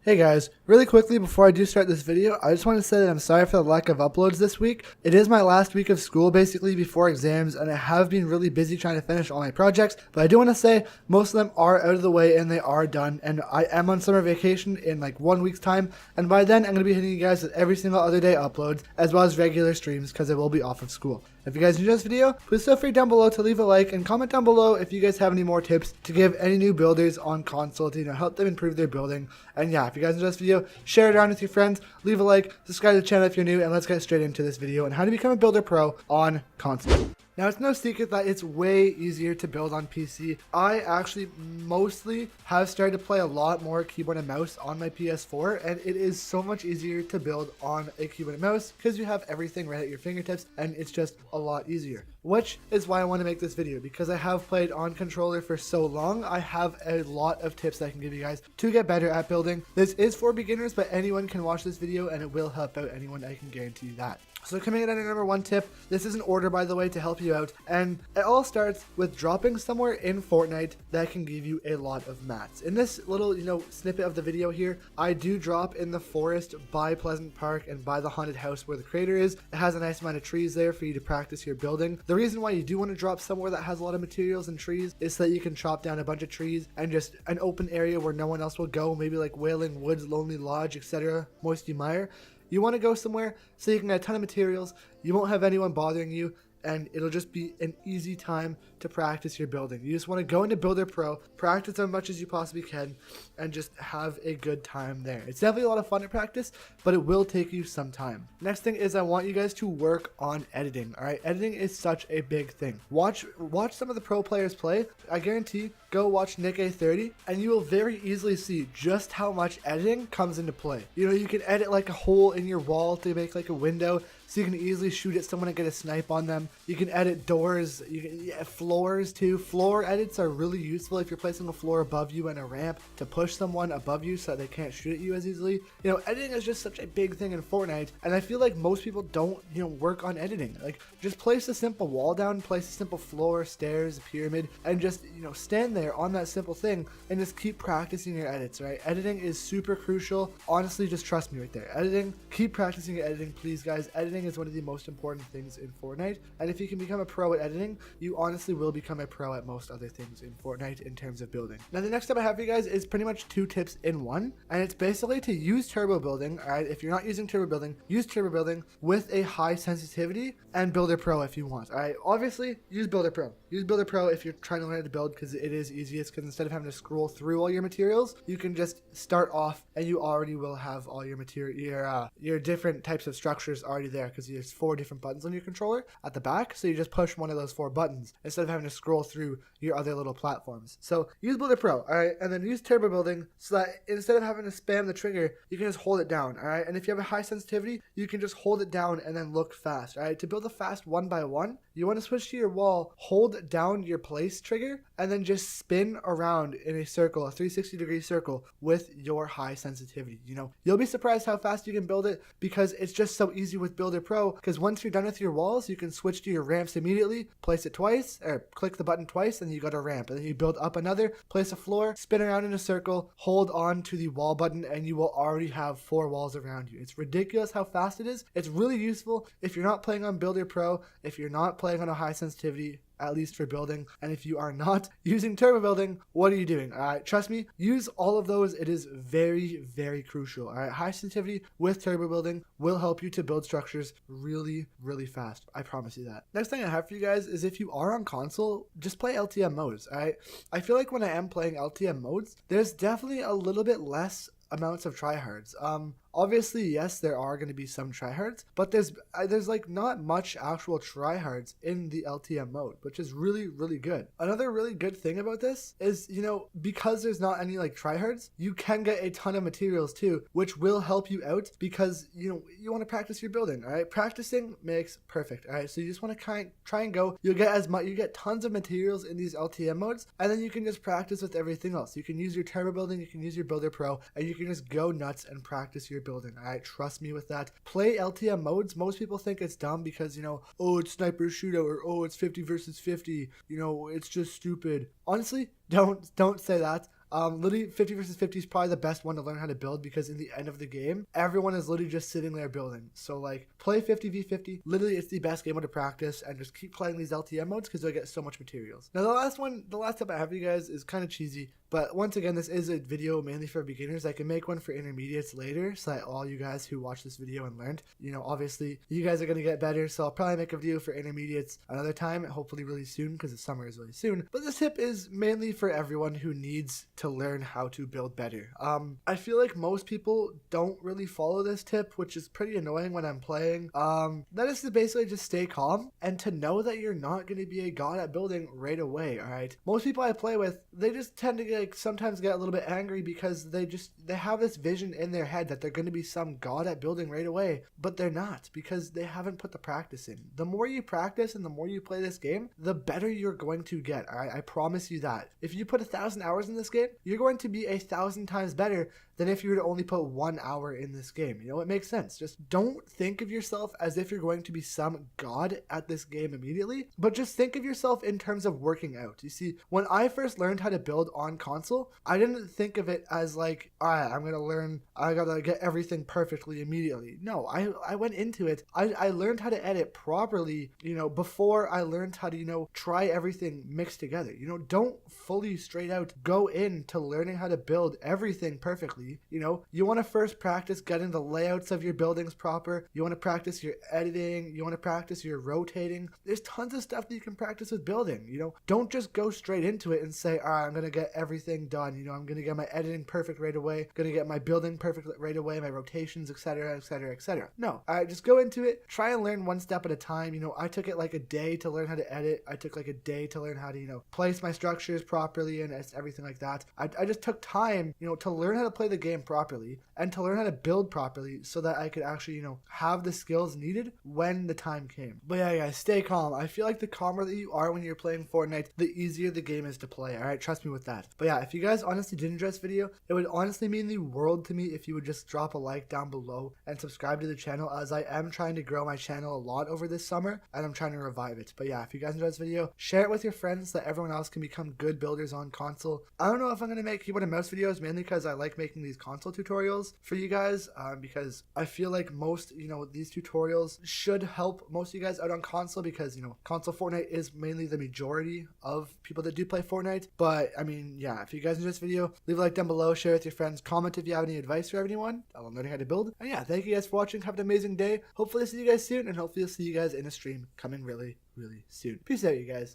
Hey guys, really quickly before I do start this video, I just want to say that I'm sorry for the lack of uploads this week. It is my last week of school basically before exams, and I have been really busy trying to finish all my projects, but I do want to say most of them are out of the way and they are done, and I am on summer vacation in like 1 week's time, and by then I'm going to be hitting you guys with every single other day uploads as well as regular streams because I will be off of school. If you guys enjoyed this video, please feel free down below to leave a like and comment down below if you guys have any more tips to give any new builders on console to help them improve their building. And yeah, if you guys enjoyed this video, share it around with your friends, leave a like, subscribe to the channel if you're new, and let's get straight into this video on how to become a builder pro on console. Now, it's no secret that it's way easier to build on PC. I actually mostly have started to play a lot more keyboard and mouse on my PS4, and it is so much easier to build on a keyboard and mouse because you have everything right at your fingertips, and it's just a lot easier. Which is why I want to make this video, because I have played on controller for so long. I have a lot of tips that I can give you guys to get better at building. This is for beginners, but anyone can watch this video and it will help out anyone, I can guarantee you that. So coming in at number one tip, this is an order by the way to help you out, and it all starts with dropping somewhere in Fortnite that can give you a lot of mats. In this little snippet of the video here, I do drop in the forest by Pleasant Park and by the haunted house where the crater is. It has a nice amount of trees there for you to practice your building. The reason why you do want to drop somewhere that has a lot of materials and trees is so that you can chop down a bunch of trees and just an open area where no one else will go, maybe like Wailing Woods, Lonely Lodge, etc., Moisty Mire. You want to go somewhere so you can get a ton of materials, you won't have anyone bothering you, and it'll just be an easy time to practice your building. You just want to go into Builder Pro, practice as much as you possibly can, and just have a good time there. It's definitely a lot of fun to practice, but it will take you some time. Next thing is I want you guys to work on editing. Alright, editing is such a big thing. Watch some of the pro players play. I guarantee, go watch Nick A30 and you will very easily see just how much editing comes into play. You can edit like a hole in your wall to make like a window, so you can easily shoot at someone and get a snipe on them. You can edit doors, floors too. Floor edits are really useful if you're placing a floor above you and a ramp to push someone above you so that they can't shoot at you as easily. Editing is just such a big thing in Fortnite, and I feel like most people don't, work on editing. Like, just place a simple wall down, place a simple floor, stairs, pyramid, and just, stand there on that simple thing and just keep practicing your edits, right? Editing is super crucial. Honestly, just trust me right there. Editing, keep practicing your editing, please guys. Editing is one of the most important things in Fortnite, and if you can become a pro at editing, you honestly will become a pro at most other things in Fortnite in terms of building. Now, the next tip I have for you guys is pretty much two tips in one, and it's basically to use turbo building. All right, if you're not using turbo building, use turbo building with a high sensitivity, and Builder Pro if you want. All right, obviously use Builder Pro. Use Builder Pro if you're trying to learn how to build, because it is easiest, because instead of having to scroll through all your materials, you can just start off and you already will have all your material, your different types of structures already there, because there's 4 different buttons on your controller at the back, so you just push one of those 4 buttons instead of having to scroll through your other little platforms. So use Builder Pro, all right, and then use turbo building so that instead of having to spam the trigger, you can just hold it down, all right. And if you have a high sensitivity, you can just hold it down and then look fast. All right, to build a fast 1 by 1, you want to switch to your wall, hold down your place trigger, and then just spin around in a circle, a 360-degree circle with your high sensitivity. You'll be surprised how fast you can build it, because it's just so easy with Builder Pro, because once you're done with your walls, you can switch to your ramps immediately, place it twice, or click the button twice, and you got a ramp, and then you build up another, place a floor, spin around in a circle, hold on to the wall button, and you will already have 4 walls around you. It's ridiculous how fast it is. It's really useful if you're not playing on Builder Pro, if you're not playing on a high sensitivity, at least for building, and if you are not using turbo building, what are you doing? Trust me, use all of those. It is very, very crucial. All right, high sensitivity with turbo building will help you to build structures really, really fast. I promise you that. Next thing I have for you guys is, if you are on console, just play LTM modes. All right, I feel like when I am playing LTM modes, there's definitely a little bit less amounts of tryhards. Obviously, yes, there are going to be some tryhards, but there's like not much actual tryhards in the LTM mode, which is really, really good. Another really good thing about this is, because there's not any like tryhards, you can get a ton of materials too, which will help you out, because you want to practice your building. All right, practicing makes perfect. All right, so you just want to try and go. You get tons of materials in these LTM modes, and then you can just practice with everything else. You can use your turbo building, you can use your Builder Pro, and you can just go nuts and practice your building. All right, trust me with that. Play LTM modes. Most people think it's dumb because, oh, it's sniper shootout, or oh, it's 50 versus 50. It's just stupid. Honestly, don't say that. Literally 50 versus 50 is probably the best one to learn how to build, because in the end of the game, everyone is literally just sitting there building. So like, play 50v50. Literally, it's the best game mode to practice, and just keep playing these LTM modes because you'll get so much materials. Now, the last tip I have for you guys is kind of cheesy, but once again, this is a video mainly for beginners. I can make one for intermediates later, so that all you guys who watch this video and learned, obviously you guys are going to get better. So I'll probably make a video for intermediates another time, hopefully really soon, because the summer is really soon. But this tip is mainly for everyone who needs to learn how to build better. I feel like most people don't really follow this tip, which is pretty annoying when I'm playing. That is to basically just stay calm and to know that you're not going to be a god at building right away. All right, most people I play with, they just tend to sometimes get a little bit angry because they have this vision in their head that they're going to be some god at building right away, but they're not, because they haven't put the practice in. The more you practice and the more you play this game, the better you're going to get. All right, I promise you that. If you put 1,000 hours in this game, you're going to be 1,000 times better than if you were to only put 1 hour in this game. It makes sense. Just don't think of yourself as if you're going to be some god at this game immediately, but just think of yourself in terms of working out. You see, when I first learned how to build on console, I didn't think of it as like, all right, I'm gonna learn, I gotta get everything perfectly immediately. No, I went into it, I learned how to edit properly, before I learned how to, try everything mixed together. Don't fully straight out go into learning how to build everything perfectly. You want to first practice getting the layouts of your buildings proper. You want to practice your editing. You want to practice your rotating. There's tons of stuff that you can practice with building. Don't just go straight into it and say, all right, I'm going to get everything done. I'm going to get my editing perfect right away. Going to get my building perfect right away, my rotations, etc., etc., etc. No, all right, just go into it. Try and learn one step at a time. I took it like a day to learn how to edit. I took like a day to learn how to, place my structures properly and everything like that. I just took time, to learn how to play the game properly and to learn how to build properly so that I could actually, have the skills needed when the time came. But yeah, guys, stay calm. I feel like the calmer that you are when you're playing Fortnite, the easier the game is to play. All right, trust me with that. But yeah, if you guys honestly did enjoy this video, it would honestly mean the world to me if you would just drop a like down below and subscribe to the channel, as I am trying to grow my channel a lot over this summer and I'm trying to revive it. But yeah, if you guys enjoyed this video, share it with your friends so that everyone else can become good builders on console. I don't know if I'm going to make keyboard and mouse videos, mainly because I like making these console tutorials for you guys, because I feel like most, these tutorials should help most of you guys out on console, because, console Fortnite is mainly the majority of people that do play Fortnite. But I mean, yeah, if you guys enjoyed this video, leave a like down below, share with your friends, comment if you have any advice for anyone on learning how to build. And yeah, thank you guys for watching. Have an amazing day. Hopefully I'll see you guys soon, and hopefully I'll see you guys in a stream coming really, really soon. Peace out, you guys.